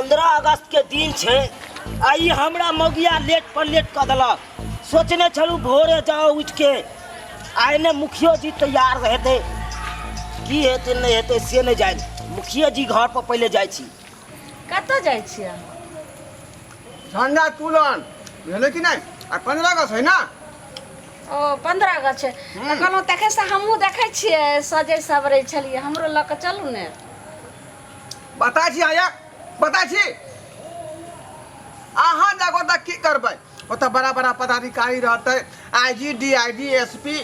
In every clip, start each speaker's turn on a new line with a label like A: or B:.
A: 15 अगस्त के दिन छे। आई हमरा मगिया लेट पर लेट कर देलक। सोचने छलू भोरे जाओ उठ के आइने मुखियो जी तैयार रहते की हेते नहीं हेते से नहीं जाए। मुखिया जी घर पर पहले जाय छी।
B: कतऽ जाइ छियै?
C: झंडा तुलन भेलै कि नहीं? आ 15 अगस्त है ना?
B: ओ 15 अगस्त छै तऽ कहलहुँ देखे से हमहूँ देखै छियै सजै सबरै छलियै, हमरो लऽ कऽ चलू ने।
C: बता छी आया बता छी अहाँ जागो तक की करबै? ओतऽ बड़ा बड़ा पदाधिकारी रहते, आईजी डीआईजी एसपी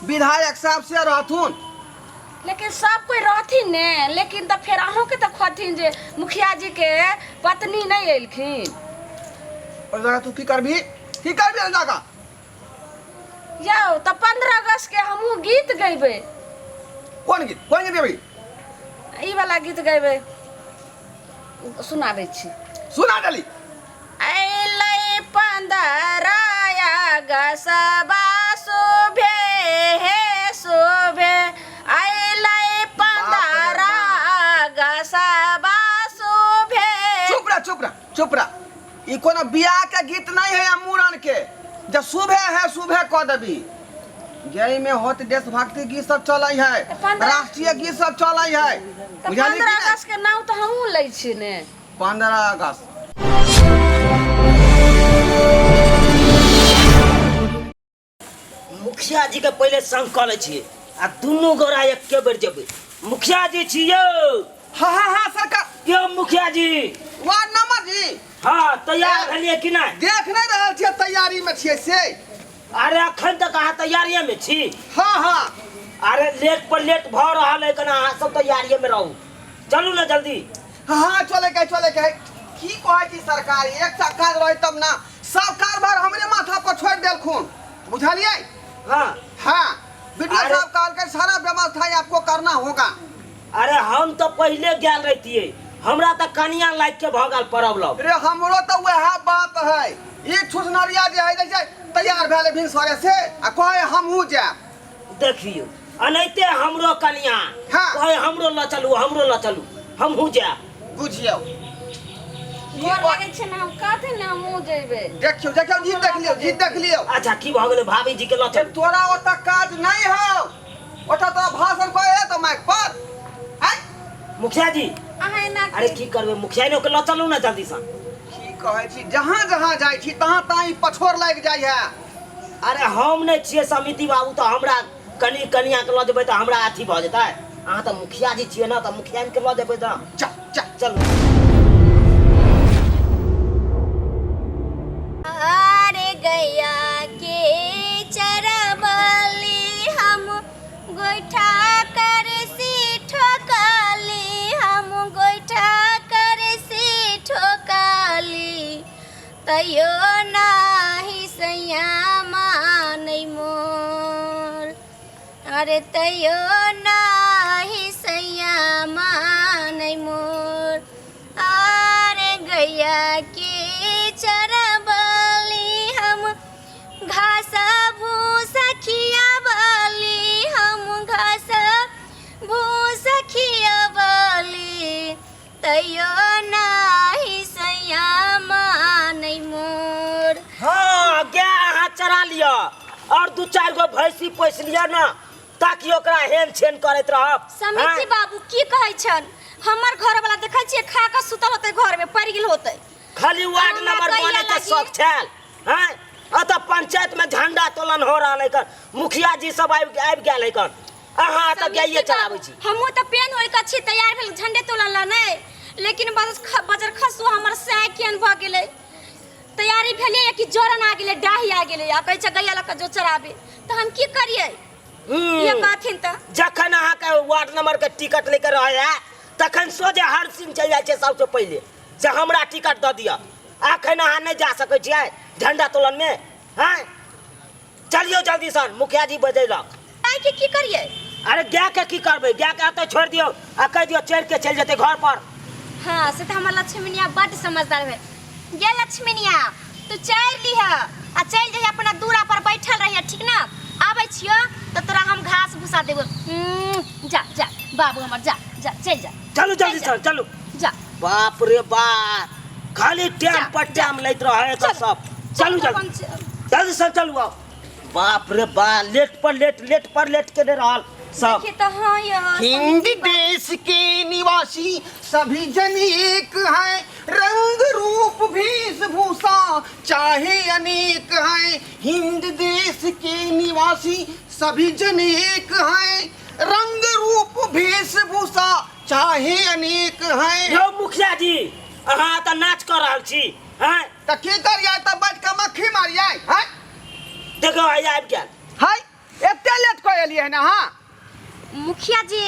C: विधायक साहब से रहथुन।
B: लेकिन सब कोई रहथिन ने, लेकिन तऽ फेर अहूँके तऽ कहथिन जे मुखिया जी के पत्नी नहीं एलखिन।
C: और जगह तू की करबी जगह
B: यौ तऽ 15 अगस्त के हमहूँ गीत गैबै।
C: कौन गीत गेबै?
B: ई वाला गीत गैबै, सुनाबै छी।
C: सुना डली।
B: अइलै 15 अगस्त शुभे हे शुभे, अइलै 15 अगस्त शुभे।
C: चुप रह। ई कोनो बियाह के गीत नहीं है मूड़न के जब शुभे है शुभे कह देबी। यही में होत देशभक्ति गीत सब चलै है, राष्ट्रीय गीत सब चलै है। बुझाली
B: 15 अगस्त के नाम तऽ हमहूँ लै छी ने।
C: 15 अगस्त
A: मुखिया जी के पहले संग कर ले छिए आ दुनू गोरा एके बेर जेबै। मुखिया जी छियो।
C: हाँ सरकार।
A: यो मुखिया जी।
C: वार्ड नंबर जी।
A: हाँ तैयार भेलिए कि नहीं?
C: देख नहीं रहल छियै तैयारी में छियै से।
A: अरे अखन तक अहाँ तैयारिये में छी?
C: हाँ।
A: अरे लेट पर लेट भ रहल है कना, अहाँ सब तैयारिये में रहू। चलू ना जल्दी।
C: हाँ चले के की कहै छी सरकार? एक सरकार रही तब ना सब कारभार हमरे माथा पर छोड़ देलखुन। बुझलिए? हाँ वीडियो साहब कहल के सारा व्यवस्था आपको करना होगा।
A: अरे हम तो पहले गेल रहतिए, हमरा तो कनिया लाइक के भगल प्रॉब्लम।
C: अरे हमरो तो वह बात है। ये छुसनरिया जे है जैसे तैयार भेले भिनसरे से आ कहे हमहू जाब।
A: देखियो अनैते हमरो कनिया कहे हमरो ल चलू हमहू जाब।
C: बुझियो
B: गोर लागै छै ना, हम कहथिन ना हमहूँ जेबै।
C: देखियो जीत देख लियो।
A: अच्छा की भ गेलै? भाभी जी के ल चल।
C: तोरा ओता काज नहीं हो, ओता तोरा भाषण करे तो माइक पर।
A: मुखिया जी
B: अहाँ ना
A: अरे की करबे? मुखिया ने के ल चलू ना जल्दी से।
C: की कहै छी जहां जाय छी तहां ताई पछोर लाग जाय है।
A: अरे हम नहीं छिए समिति बाबू, तो हमरा कनिया के ल जेबै तो हमरा अथी भ जेतै। अहाँ तो मुखिया जी छिए ना, तो मुखिया के ल जेबै तो चल।
D: अरे गैया के चरबली हम गोइठा कर सी ठोकली, हम गोइठा कर सी ठोकली, तैयो नाही सैया मानै मोर। अरे तैयो नाही सैया मानै मोर। अरे गैया के चरबली हम घास भूसा खियाबली, हम घास भूसा खियाबली, तैयो नाही सैया मानै मोर।
A: हाँ गाय अहाँ चरा लिया और 2-4 गो भैंसी पोस लिया ना, ताकि ओकरा हेन छेन करैत रहब।
D: समिति बाबू की कहै छन? हमर घर वाला देखै छियै खा के सुतल होतै, घर में पड़ गेल होतै।
A: खाली वार्ड नंबर बने के शौक छल हैं? अतः पंचायत में झंडा तोलन हो रहा है कर, मुखिया जी सब आबि गेल है कर, अहाँ त गाइए चलाबै छी।
D: हमहू त पेन होय के छी तैयार भेल झंडे तोलन ला नै, लेकिन बजर खसु हमर साइकिल भ गेलै। तैयारी भेलै कि जोरन आ गेलै, डाही आ गेलै, आ कहै छै गैया लक जो चराबे, त हम की करियै? ये कहथिन त
A: जखन अहाँ के वार्ड नंबर के टिकट लेकर रहे है तखन सोझे हर सिंह चल जाय छै सबसे पहले से हमरा टिकट द दिया। अखन अहाँ नहीं जा सकै छियै झंडा तोलन में। हैं चलियो जल्दी सर, मुखिया जी बजेलक।
D: गाय के की करियै?
A: अरे गाय के की करबै? गाय के आते छोड़ दियो आ कह दियो चढ़ के चल जेते घर पर।
D: हाँ से त हमर लक्ष्मीनिया बड़ समझदार है। गे लक्ष्मीनिया तू चल लिह आ चल जइहे अपना दूरा पर बैठल रहिए, ठीक ना? आबै छियो त तोरा हम घास भूसा देबो। जा बाबू हमर जा चल जा।
A: चलो जल्दी सर चलो।
D: जा।
A: बाप रे बाप, खाली टाइम पर टाइम लैत रहे तो सब। चलू जल्दी जल्दी सब चलू आओ। बाप रे बाप, लेट पर लेट के दे रहल सब।
D: देखिए तो हाँ यार
C: हिंद देश के निवासी सभी जन एक हैं, रंग रूप वेशभूषा चाहे अनेक हैं। हिंद देश के निवासी सभी जन एक हैं, रंग रूप वेशभूषा चाहे अनेक हैं।
A: यौ मुखिया जी, अहाँ तो नाच कर रहल छी हैं?
C: त की करिए त बैठ के मक्खी मारिए हैं?
A: देखो आइ आबि गेल।
C: हाय एते लेट क एलिए है ना। हाँ
D: मुखिया जी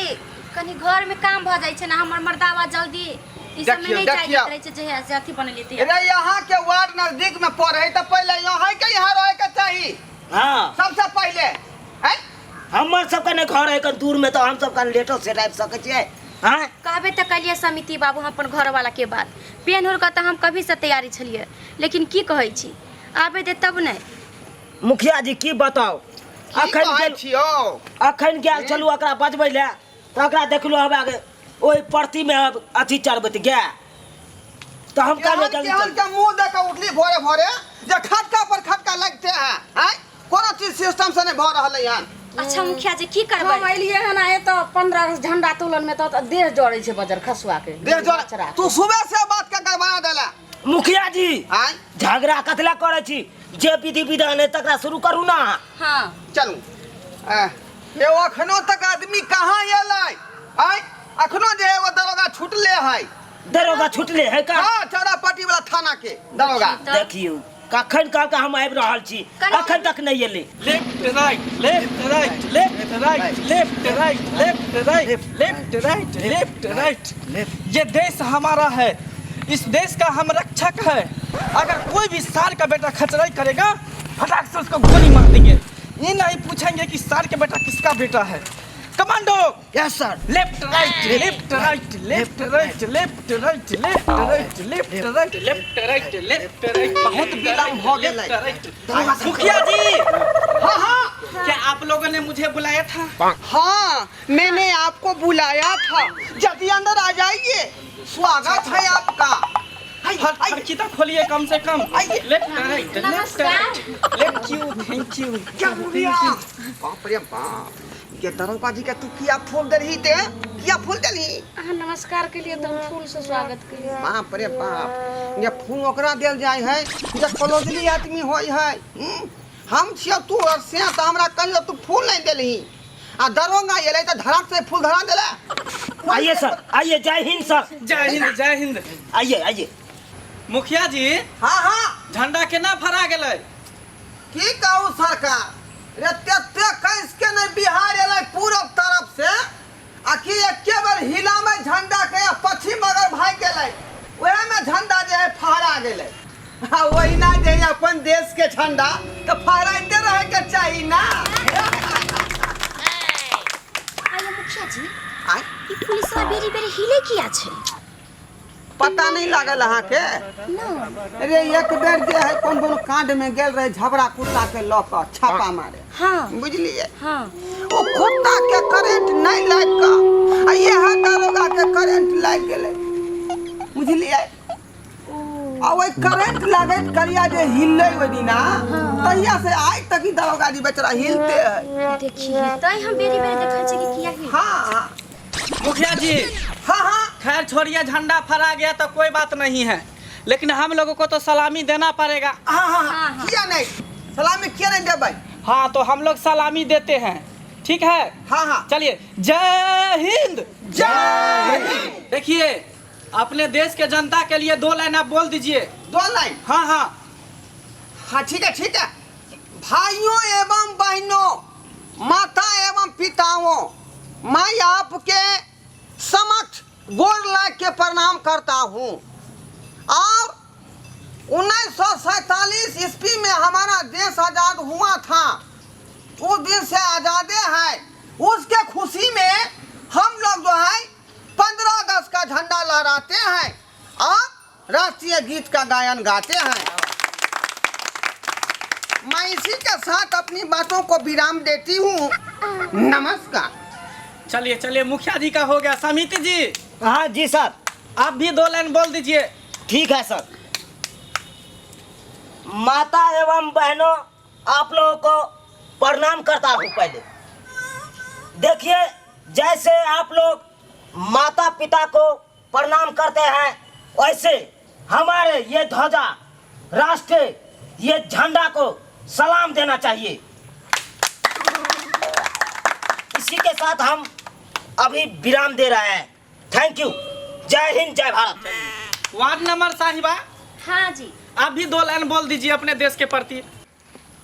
D: कनी घर में काम भ जाय छै ना, हमर मर्दावा जल्दी ई सब में
C: देखियो,
D: नहीं
C: देखियो।
D: चाहिए रहे छै जे है से अथी बनले थे।
C: अरे यहाँ के वार्ड नजदीक में पड़े त पहले यहाँ के यहाँ रहे के चाहिए
A: हाँ,
C: सबसे पहले हैं।
A: हमर सबके ने घर है कन दूर में, तो हम सब कन लेटो से आबि सकै छियै। हाँ
D: कहबे त कलिए समिति बाबू हम अपन घर वाला के बात पेन होर का त हम कभी से तैयारी छलिए, लेकिन की कहै छी आबे दे तब नहीं।
A: मुखिया जी की बताओ, अखन गेल चलू एकरा बजबै ले, तो एकरा देखलो हबे आगे ओइ प्रति में अब अथी चढ़बैत गे, तो हम कहबे जल्दी
C: केहन के मुंह देख के उठली भोरे भोरे जे खटका पर खटका लगते हैं हैं? कोनो चीज सिस्टम से नहीं भ रहल है।
D: अच्छा मुखिया जी की
B: हम
D: करबै?
B: अलिए हन आए तो 15 झंडा तोलन में तो देह जड़े छै बजर खसुआ के।
C: देख जो तू सुबह से बात के गड़बड़ा देला।
A: मुखिया जी
C: हैं?
A: झगड़ा कतला करे छी, जे विधि विधान है तकरा शुरू करू ना।
D: हां
C: चलू ये अखनो तक आदमी कहाँ एलै? हैं? अखनो जे है वो दरोगा छूटले है।
A: दरोगा छुटले है का?
C: हाँ चौरापट्टी वाला थाना के दरोगा।
A: देखियो कखन कह के हम आबि रहल छी, अखन तक नहीं एले।
E: Left right left right left right left right left right left right left right. ये देश हमारा है, इस देश का हम रक्षक है। अगर कोई भी सार का बेटा खचराई करेगा फटाक से उसको गोली मार देंगे। ये नहीं पूछेंगे कि सार का बेटा किसका बेटा है। Commando
A: yes sir.
E: Left right left right left right left right left right left right left right left right.
C: बहुत विलम्ब हो गेलै।
E: मुखिया जी,
C: हाँ हाँ
E: क्या आप लोगों ने मुझे बुलाया था?
C: हाँ मैंने आपको बुलाया था, जल्दी अंदर आ जाइए, स्वागत है आपका।
E: खिड़की खोलिए कम से कम।
C: आइए।
E: Left right left right left you thank you.
C: क्या बोल दिया? बाप रे बाप, ये दरोगा जी का तू किया फूल दे रही थे? किया फूल दे रही?
B: नमस्कार के लिए तो हम फूल से स्वागत के लिए।
C: बाप रे बाप, ये फूल ओकरा देल जाय है जे कलोजली आदमी होय है। हम छियो तू और से त हमरा कहियो तू फूल नहीं देलही, आ दरोगा एले त धड़क से फूल धरा देला।
A: आइए सर, आइए। जय हिंद सर।
E: जय हिंद जय हिंद।
A: आइए आइए।
E: मुखिया जी
C: हाँ हाँ
E: झंडा केना फहरा गेलै?
C: की कहू सरकार, रे तेते कैस के नहीं बिहार एले पूरब तरफ से, आखि एके बार हिला में झंडा के पश्चिम अगर भाग गेले, ओहे में झंडा जे है फहरा गेले। हाँ वही ना जे अपन देश के झंडा तो फहराते रहे के चाहिए ना।
D: आयो मुखिया जी
C: आय
D: ई पुलिस बेरी बेरी हिले किया छै?
C: पता नहीं लागल अहाँ के? अरे एक बेर जे है कोन कोनो कांड में गेल रहे झबरा कुत्ता के लक छापा मारे।
D: हां
C: बुझलिए?
D: हां
C: ओ कुत्ता के करंट नहीं लाग का, आ ये है दरोगा के करंट लाग गेले। बुझलिए? आ ओइ करंट लागत करिया जे हिलले ओइ दिना, तहिया से आज तक ही दरोगा जी बेचारा हिलते है।
D: देखिए तई हम बेरी बेरी देखै छी कि किया ही।
C: हाँ
E: मुखिया जी
C: हाँ हाँ
E: खैर छोड़िए, झंडा फहरा गया तो कोई बात नहीं है, लेकिन हम लोगों को तो सलामी देना पड़ेगा।
C: हाँ हाँ
D: हाँ, हाँ।
C: किया नहीं सलामी किया नहीं देबै?
E: हाँ तो हम लोग सलामी देते हैं, ठीक है?
C: हाँ हाँ
E: चलिए जय हिंद।
C: जय हिंद।
E: देखिए अपने देश के जनता के लिए 2 लाइन आप बोल दीजिए।
C: 2 लाइन?
E: हाँ हाँ
C: हाँ ठीक है ठीक है। भाइयों एवं बहनों, माता एवं पिताओं, मैं आपके समक्ष गोर लाग के प्रणाम करता हूँ। और 1947 ईस्वी में हमारा देश आजाद हुआ था, उस दिन से आजादे है, उसके खुशी में हम लोग जो है 15 अगस्त का झंडा लहराते हैं और राष्ट्रीय गीत का गायन गाते हैं। मैं इसी के साथ अपनी बातों को विराम देती हूँ। नमस्कार।
E: चलिए चलिए, मुखिया जी का हो गया। समिति जी
A: हाँ जी सर।
E: आप भी 2 लाइन बोल दीजिए।
A: ठीक है सर। माता एवं बहनों, आप लोगों को प्रणाम करता हूँ। पहले देखिए, जैसे आप लोग माता पिता को प्रणाम करते हैं, वैसे हमारे ये ध्वजा, राष्ट्र, ये झंडा को सलाम देना चाहिए। इसी के साथ हम अभी विराम दे रहे हैं। Thank you. जय हिंद, जय भारत।
E: वार्ड नंबर साहिबा,
D: हाँ जी,
E: आप भी 2 लाइन बोल दीजिए अपने देश के प्रति।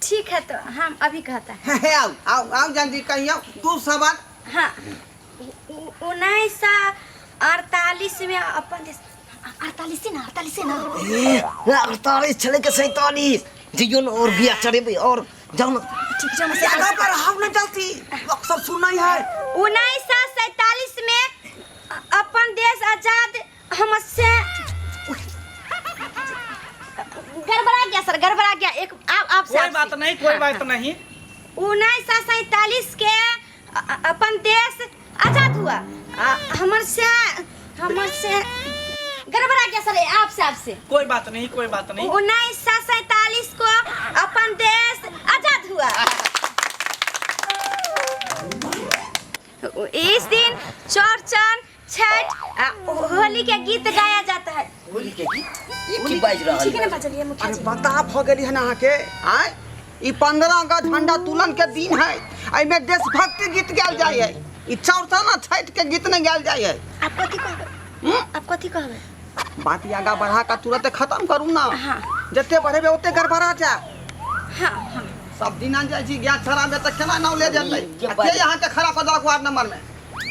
D: ठीक है, तो हम अभी कहता है।
C: आओ आओ आओ जल्दी कहियो तू सवाल।
D: हाँ, 1948 में अपन देश 48 ना
A: 48 चले के 47 जीवन और बिया चढ़े भी और जाओ
D: ठीक है से
C: जगह पर हम न जल्दी अक्सर सुनना ही है।
D: 1947 में अपन देश आजाद हमसे गड़बड़ा गया सर, गड़बड़ा गया। एक आप
E: कोई बात नहीं, कोई बात नहीं।
D: 1947 के अपन देश आजाद हुआ। हमर से गड़बड़ा गया सर, आपसे
E: कोई बात नहीं, कोई बात नहीं।
D: 1947 को अपन देश आजाद हुआ। इस दिन चौरचन, छठ, होली के गीत गाया जाता है।
A: होली के गीत ये की बाज रहा
D: ठीक है
A: है?
D: ना, बचलिए मुखिया
C: अरे
D: जी।
C: बता भ गेली है ना के आय ई 15 अगस्त झंडा तोलन के दिन है। आई में देशभक्ति गीत गायल जाय है। ई चौरचन छठ के गीत न गायल जाय है।
D: आप कथी कहबे? आप कथी कहबे?
C: बात आगा बढ़ा का तुरंत खत्म करू ना।
D: हाँ।
C: जते बढ़ेबे ओते गड़बड़ा जा।
D: हाँ हाँ,
C: सब दिन आ जाय छी गैस छरा में त केना नाव ले जतै। के यहां के खड़ा कर दलक वार्ड नंबर में।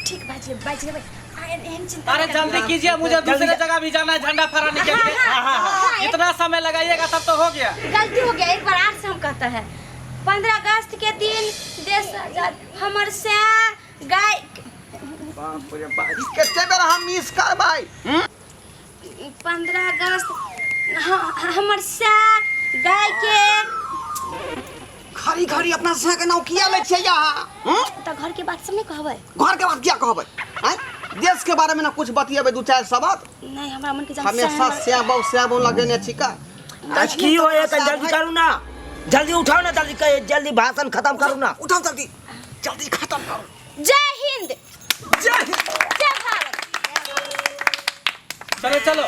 D: ठीक बाजिए बाजिए। एहन चिंता
E: अरे
D: मत
E: जल्दी
D: करिए।
E: कीजिए, मुझे दूसरे जगह भी जाना है झंडा फहराने के लिए।
D: हाँ,
E: इतना समय लगाइएगा तब तो हो गया।
D: गलती हो गया, एक बार आज से हम कहता है। 15 अगस्त के दिन देश आजाद हमर से गाय
C: बाप रे बाप केते बेर हम मिस करबै।
D: 15 अगस्त हमर से गाय के
C: खरी खरी अपना से के नाव किया ले छै यहां।
D: तो घर के बात सब नहीं कहबै।
C: घर के बात क्या कहबै? हैं देश के बारे में ना कुछ बतिएबे 2-4 शब्द।
D: नहीं, हमरा मन के जान
C: हमेशा स्याबो लगेने छिका।
A: आज की हो ये जल्दी करू ना, जल्दी उठाओ ना, जल्दी भाषण खत्म करू ना।
C: उठाओ जल्दी जल्दी खत्म करो।
D: जय हिंद,
C: जय हिंद।
D: जय भारत।
E: चलो चलो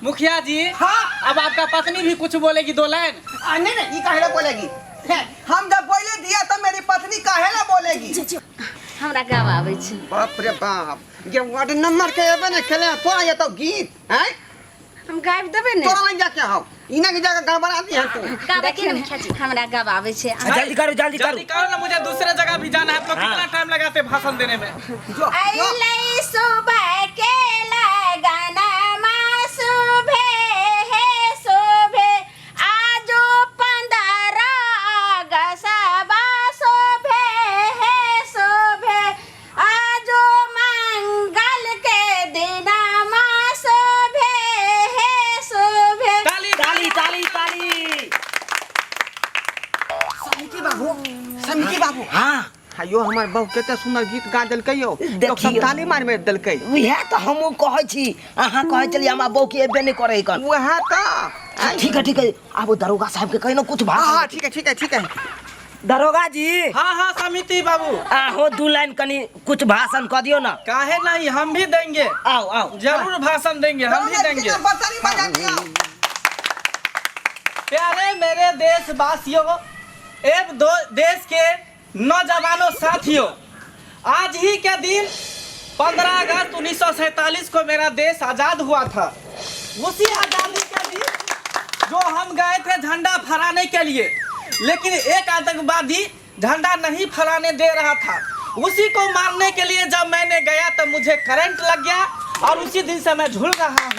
E: मुखिया जी।
C: हाँ।
E: अब आपका पत्नी भी कुछ बोलेगी 2 लाइन।
C: नहीं नहीं, ये काहे बोलेगी? हम जब बोले दिया तो मेरी पत्नी काहे ना बोलेगी?
D: हमरा गाव आबै छै।
C: बाप रे बाप, ये वार्ड नंबर के एबे ने खेले तोरा ये तो गीत हैं।
D: हम गाबि देबै ने।
C: तोरा नहीं जाके हम इना के जगह गड़बड़ा दी है तू।
D: देखिए ना मुखिया जी, हमरा गाव आबै छै।
A: जल्दी करो, जल्दी करो।
E: जल्दी करो ना, मुझे दूसरे जगह भी जाना है। आप लोग कितना टाइम लगाते हैं भाषण देने में?
C: जो
D: आइलै सुबह के लगना मा सुबह है सुबह आजो 15 अगस्त सुबह है सुबह आजो मंगल के दिन मा सुबह है सुबह।
E: ताली
A: ताली ताली ताली।
C: समिति बाबू
A: हाँ,
C: हायो हमर बहु केते सुंदर गीत गा देलकै यो। लोग सब
A: देखियो।
C: ताली मार में देलकै।
A: उहे तो हमहू कहै छी, अहाँ कहै चली हमरा बहू के एबे नहीं करे कन।
C: वह तो
A: ठीक है, अब दरोगा साहब के कहिनो कुछ
C: हां
A: भाषण।
C: ठीक है।
A: दरोगा जी,
E: हाँ हाँ समिति बाबू,
A: आहो 2 लाइन कनी कुछ भाषण कह दियो ना।
E: काहे नहीं, हम भी देंगे।
A: आओ आओ।
E: जरूर भाषण देंगे, हम भी देंगे।
C: बतरी बजा दिया।
E: प्यारे मेरे देशवासियों एवं देश के नौजवानों साथियों, आज ही के दिन 15 अगस्त 1947 को मेरा देश आजाद हुआ था। उसी आजादी के दिन जो हम गए थे झंडा फहराने के लिए, लेकिन एक आतंकवादी झंडा नहीं फहराने दे रहा था। उसी को मारने के लिए जब मैंने गया तो मुझे करंट लग गया और उसी दिन से मैं झूल रहा हूँ।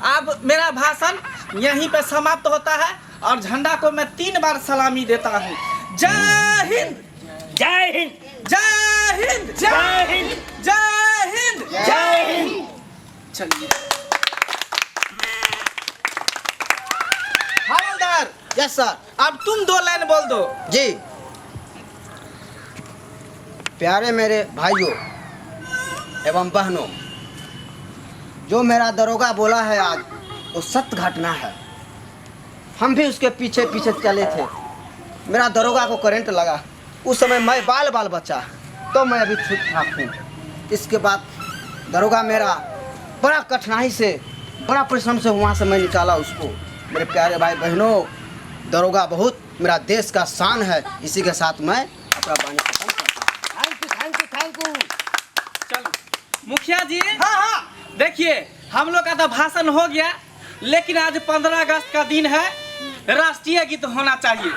E: अब मेरा भाषण यहीं पे समाप्त होता है और झंडा को मैं 3 बार सलामी देता हूँ। जय हिंद,
A: जय हिंद,
E: जय हिंद,
A: जय हिंद,
E: जय हिंद,
A: जय हिंद।
E: चलिए हवलदार,
C: यस सर।
E: अब तुम 2 लाइन बोल दो।
C: जी, प्यारे मेरे भाइयों, एवं बहनों, जो मेरा दरोगा बोला है आज वो सत्य घटना है। हम भी उसके पीछे पीछे चले थे। मेरा दरोगा को करंट लगा, उस समय मैं बाल बचा, तो मैं अभी ठीक ठाक हूँ। इसके बाद दरोगा मेरा बड़ा कठिनाई से, बड़ा परिश्रम से वहाँ से मैं निकाला उसको। मेरे प्यारे भाई बहनों, दरोगा बहुत मेरा देश का शान है। इसी के साथ मैं अपना वाणी खत्म करता हूँ।
A: Thank you.
E: चलो मुखिया जी,
C: हाँ हाँ,
E: देखिए हम लोग का तो भाषण हो गया, लेकिन आज 15 अगस्त का दिन है, राष्ट्रीय गीत होना चाहिए।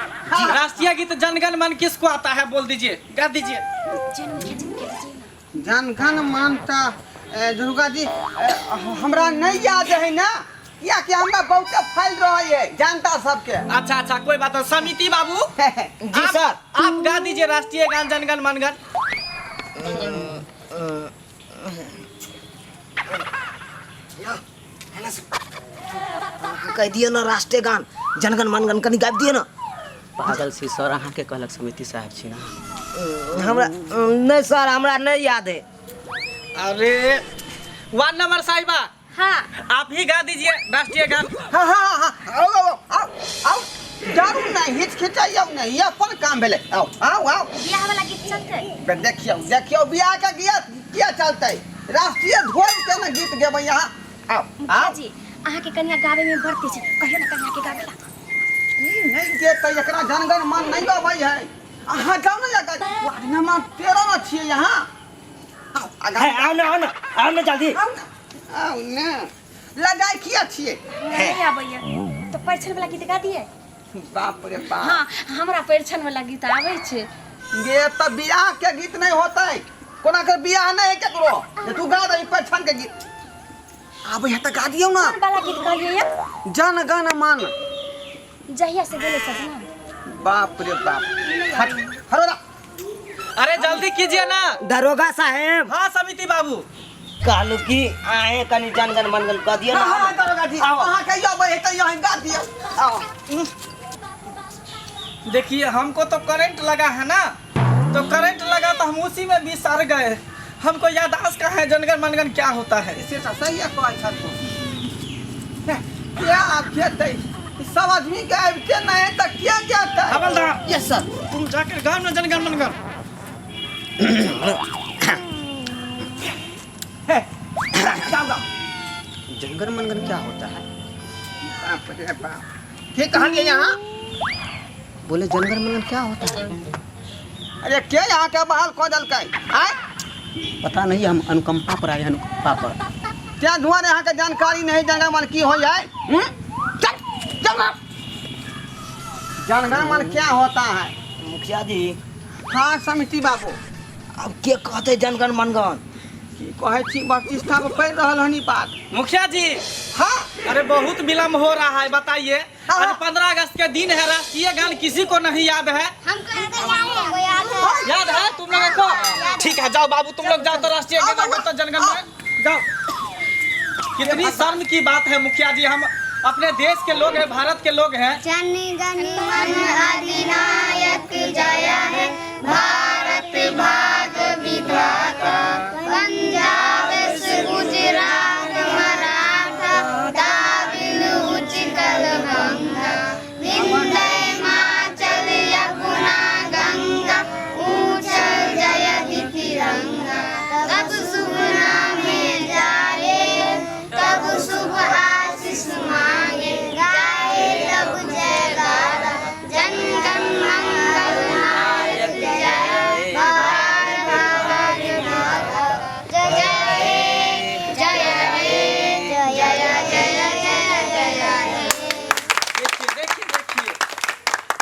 E: राष्ट्रीय गीत जनगण मन किसको आता है बोल दीजिए, गा दीजिए।
C: जनगण मानता दुर्गा जी हमरा नहीं याद है ना, या कि हमरा बहुत फैल रहा है जानता सबके।
E: अच्छा अच्छा, कोई बात नहीं। समिति बाबू
A: जी सर।
E: आप गा दीजिए राष्ट्रीय गान जनगण मनगण।
A: कह दिए ना राष्ट्रीय गान जनगण मनगण कनी गाबि दिए ना।
F: पागल सी सर, अहाँ के कहलक समिति साहब छी ना।
A: हमरा नहीं सर, हमरा नहीं याद है।
E: अरे वार्ड नंबर साहिबा,
D: हाँ
E: आप ही गा दीजिए राष्ट्रीय गान।
C: हाँ हाँ हाँ, आओ डरू नहीं, हिचकिचाइयो नहीं, ये कौन काम भेले। आओ
D: बियाह वाला गीत चलते।
C: देखियो बियाह का गीत क्या चलते, राष्ट्रीय ध्वज के ना गीत गेबै यहाँ। आओ
D: जी, अहाँ के कन्या गावे में बढ़ते छै, कहियो ना कन्या के गावेला।
C: नहीं गेत एकरा जनगण मन नहीं गाबै है। अहाँ जाओ ना लगा, वार्ड नंबर 13 में छिए यहाँ।
A: आओ ना जल्दी।
C: आओ ना, लगाई किया छिए।
D: नहीं आबैया तो परिछन वाला गीत गा दिए।
C: बाप रे बाप,
D: हाँ हमरा परिछन वाला गीत आबै छै।
C: ये तो बियाह के गीत नहीं होता है, कोना के बियाह नहीं है केकरो। तू गा दे पहचान के गीत। अब यहाँ तक गा दियो ना।
D: कौन वाला गीत गाइए या?
C: जनगण मन।
D: जहिया से बोले सब ना।
C: बाप रे बाप, हरो ना।
E: अरे जल्दी कीजिए ना।
A: दरोगा साहेब,
E: हाँ समिति बाबू,
A: कहलू कि आए कनी जनगण मनगण कह दिए ना।
C: हाँ दरोगा जी, अहाँ कहियो भाई तो यहाँ गा दियो। आओ
E: देखिए हमको तो करंट लगा है ना, तो करंट लगा तो हम उसी में भी सड़ गए। हमको याददाश्त का है जनगण मनगण क्या होता है।
C: इसे तो सही है कोई छत को। क्या आप कहते सब आदमी गायबते नहीं तो क्या कहता है।
E: हवलदार,
A: यस सर।
E: तुम जाकर गाँव में जनगण मनगण।
C: जनगण मनगण क्या होता है। बाप रे बाप, ठीक कहानी है यहाँ। बोले जनगण मनगण क्या होता है। अरे क्या यहाँ का बहाल को दल का
F: पता नहीं, हम अनुकंपा पर आए, अनुकंपा पर।
C: क्या धुआं यहाँ का जानकारी नहीं जनगण मन की हो जाए। जनगण मन क्या होता है।
A: मुखिया जी,
C: हाँ समिति बाबू,
A: अब के कहते जनगण मनगण।
C: की कहे छी प्रतिष्ठा पर पड़ रहल हनी बात।
E: मुखिया जी,
C: हाँ
E: अरे बहुत विलम्ब हो रहा है, बताइए।
C: हाँ।
E: आज 15 अगस्त के दिन है, राष्ट्रीय गान किसी को नहीं याद है। याद है तुम लोगों को? ठीक है, जाओ बाबू, तुम लोग जाओ तो राष्ट्रीय गान गाओ तो जनगण मन जाओ। कितनी शर्म की बात है मुखिया जी, हम अपने देश के लोग हैं, भारत के लोग हैं।
G: जनगण मन अधिनायक जय है, भारत भाग विधाता, पंजाब से गुजरात मराठा, द्राविड़ उत्कल गंगा, विंध्य हिमाचल यमुना गंगा, ऊंचल जयति तिरंगा। कब शुभ नामे जाए, कब शुभ आशीष मांगे, गाए तब जयकारा, जनगण मंगल नायक जय, भारत भाग्य विधाता, जय हे जय हे जय जय जय जय हे।
E: देखिए,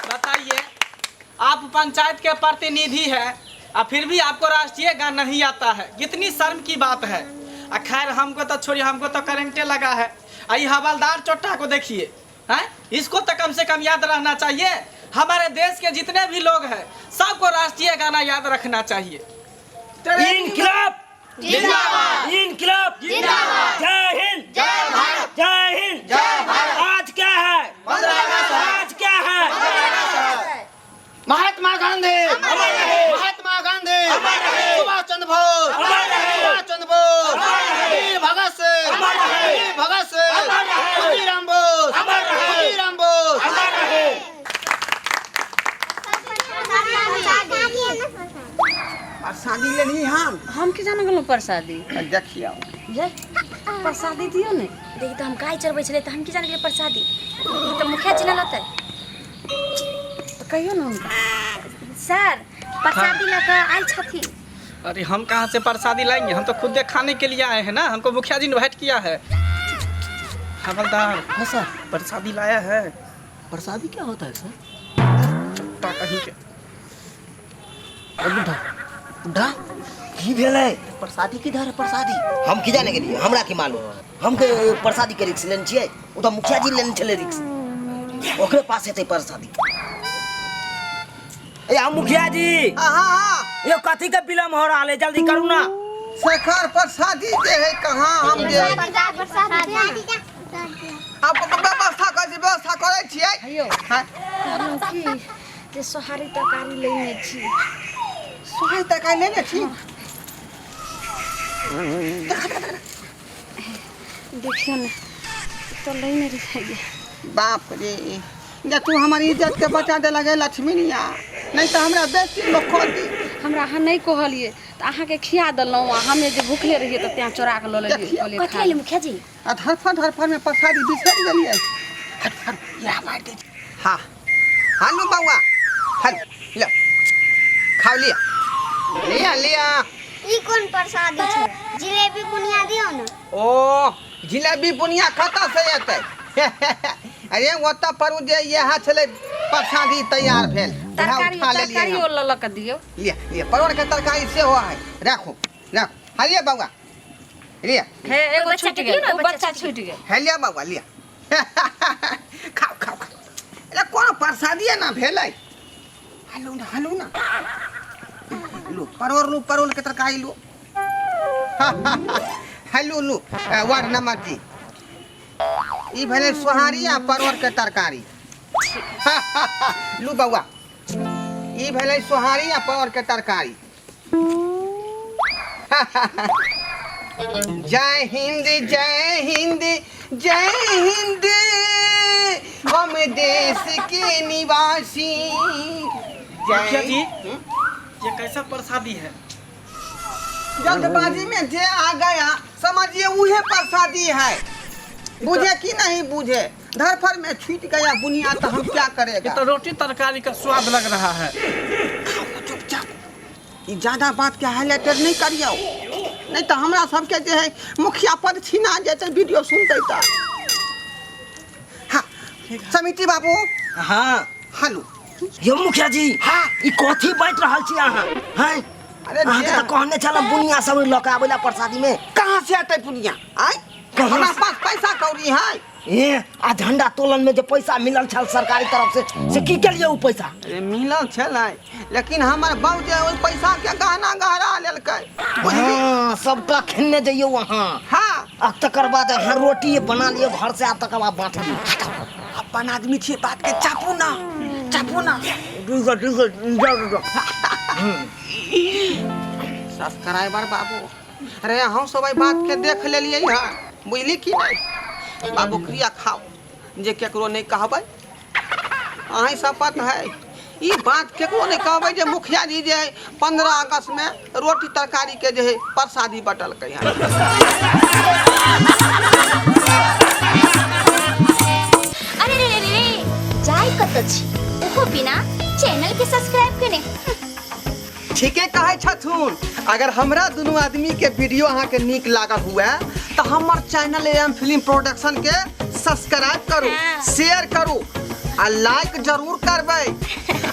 E: बताइए, आप पंचायत के प्रतिनिधि हैं और फिर भी आपको राष्ट्रीय गान नहीं आता है, कितनी शर्म की बात है। खैर हमको तो छोड़िए, हमको तो करंटे लगा है। आई हवलदार चोट्टा को देखिए, हैं, इसको तो कम से कम याद रहना चाहिए। हमारे देश के जितने भी लोग हैं सबको राष्ट्रीय गाना याद रखना चाहिए।
A: इनकलाब
G: जिंदाबाद,
A: इनकलाब
G: जिंदाबाद,
A: जय हिंद,
G: जय भारत,
A: जय हिंद,
G: जय भारत।
A: आज क्या है
G: 15 अगस्त है।
A: आज क्या है
G: 15 अगस्त है।
C: महात्मा गांधी,
G: अमर रहे।
C: महात्मा गांधी,
G: अमर रहे।
C: सुभाष चंद भोज
A: अमर रहे।
C: सुभाष चंद्र बोस
A: अमर रहे।
C: वीर भगत सिंह
A: अमर रहे।
C: वीर भगत सिंह
A: अमर रहे।
C: खुदीराम बोस
A: अमर रहे।
C: खुदीराम बोस
A: अमर रहे।
C: और शादी लेनी
B: हम के जान गेलो प्रसादी
C: देखियो
B: ये प्रसादी दियो ने
D: देख तो हम गाय चरबै छले त हम की जान गेल प्रसादी ई तो मुखिया जी न लते
B: तो कहियो ना उनका
D: सर प्रसादी लेकर आयल छथिन।
E: अरे हम कहाँ से प्रसादी लाएंगे, हम तो खुद खाने के लिए आए हैं ना, हमको मुखिया जी ने इनवाइट किया है। हवलदार
F: हाँ सर,
E: प्रसादी लाया है।
F: प्रसादी क्या होता है सर?
E: चुट्टा कहीं के
F: बुढ़ा बुढ़ा
A: की भेलै?
F: प्रसादी किधर है? प्रसादी
A: हम की जाने के लिए, हमरा की मालूम। हम के प्रसादी के रिक्स लेने छियै, ओ तो मुखिया जी लेने छले रिक्स, ओकरे पास हेतै प्रसादी। ए हम मुखिया जी,
C: हाँ
A: ये कथी के विलम्ब हो रहा है, जल्दी करू ना।
C: शेखर प्रसादी जे है कहाँ हम जे अब व्यवस्था करे छियै
B: अयो
C: हाँ
B: कहलहुँ कि जे सोहारी तरकारी लेने छी।
C: सोहारी तरकारी लेने छी
B: देखियो ना तो लेने रहिए।
C: बाप रे या तू हमारी इज्जत के बचा दे लगे लक्ष्मीनिया, नहीं तो हमरा बेटी लोग खोल दी।
B: हमरा अहाँ नहीं कहलिए तो अहाँ के खिया देलहुँ, हमे जे भूखले रहिए तो त्या चोरा के ल लेलिए
D: कथी
B: खा
D: आइले मुखिया जी?
C: आ धरफर में प्रसादी बिसर गेलिए। हाँ हालू बउआ हल ले खाओ लिया लिया लिया।
H: ई कौन प्रसादी छै? जिलेबी बुनिया दियो ना।
C: ओ जिलेबी बुनिया कतऽ से एतै? अरे ओतऽ पर जे यहाँ छलै प्रसादी तैयार भेल
B: तरकारी
C: उठा लेलियै
B: तरकारी
C: हम।
B: और ल के दियो।
C: लिया लिया परोर के तरकारी सेहो है, राखो राखो हलिया बउआ लिया
B: हे एगो
D: बच्चा
B: छूट
D: के
B: गेल,
D: दियो ना,
B: ओ
D: बच्चा
B: बच्चा
D: के
B: छूट गेल।
C: हलिया बउआ लिया खाओ खाओ खाओ। अरे कौन प्रसादी ना भेलै? हलू ना लो परोर के तरकारी लो। हलू लो वार्ड नंबर जी ई भेलै सोहारी आ परोर के तरकारी। लू बउआ ई भेलै सोहारी आ परोर के तरकारी। जय हिंद जय हिंद जय हिंद हम देश के निवासी।
E: मुखिया जी ये कैसा प्रसादी है?
C: जल्दबाजी में जे आ गया समझिए वही प्रसादी है, बुझे कि नहीं बुझे? धरफर में छूट गया बुनिया तो हम क्या
E: ये
C: करेगा?
E: तो रोटी तरकारी का स्वाद लग रहा है।
C: चुपचाप ई ज्यादा बात के हाईलाइटर नहीं करियो, नहीं तो हमरा सबके जे है मुखिया पद छीना जेते वीडियो सुनते तो। हाँ समिति बाबू
A: हाँ
C: हेलो
A: यो मुखिया जी,
C: हाँ
A: ई कथी बैठ रहल छी अहाँ? हैं
C: अरे
A: अहाँ के
C: जे-
A: तो कहने छला बुनिया सब लऽ के आबेला प्रसादी में।
C: कहाँ से आते बुनिया आय?
A: कहाँ
C: हमरा
A: से?
C: पास पैसा कौड़ी है।
A: ए आ झंडा तोलन में जो पैसा मिलल छल सरकारी तरफ से की के लिए उ पैसा?
C: अरे मिलल छलै लेकिन हमर बाबू जे ओइ पैसा के गहना गहरा लेलकै बुझली?
A: हाँ सबका खेलने जाइयो वहाँ।
C: हाँ
A: आ तकर बाद अहाँ रोटी बना लियो घर से, आ तकर बाद बांट दियो।
C: अपन आदमी छियै बात के चापू ना सब्सक्राइबर बाबू अरे हम सब एहि बात के देख लेलियै है, बुझली कि नहीं? बाबू क्रिया खाओ जे केकरो नहीं कहबै, अहीं सब पता है ई बात केकरो नहीं कहबै जे मुखिया जी जे 15 अगस्त में रोटी तरकारी के जे है प्रसादी बटलकै है।
D: अरे रे रे रे जाय कत छी ओहो बिना चैनल के सब्सक्राइब कने।
C: ठीके कहे छथुन। अगर हमरा दोनों आदमी के वीडियो अहाँ के नीक लागल हुए तो हमर चैनल एम फिल्म प्रोडक्शन के सब्सक्राइब करू, शेयर करू आ लाइक जरूर करबै।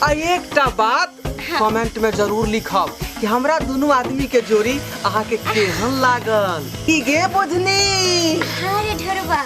C: आ एकटा बात कमेंट में जरूर लिखब कि हमरा दोनों आदमी के जोड़ी अहाँ के केहन लागल। की गे बुझनी?
D: अरे ढोरबा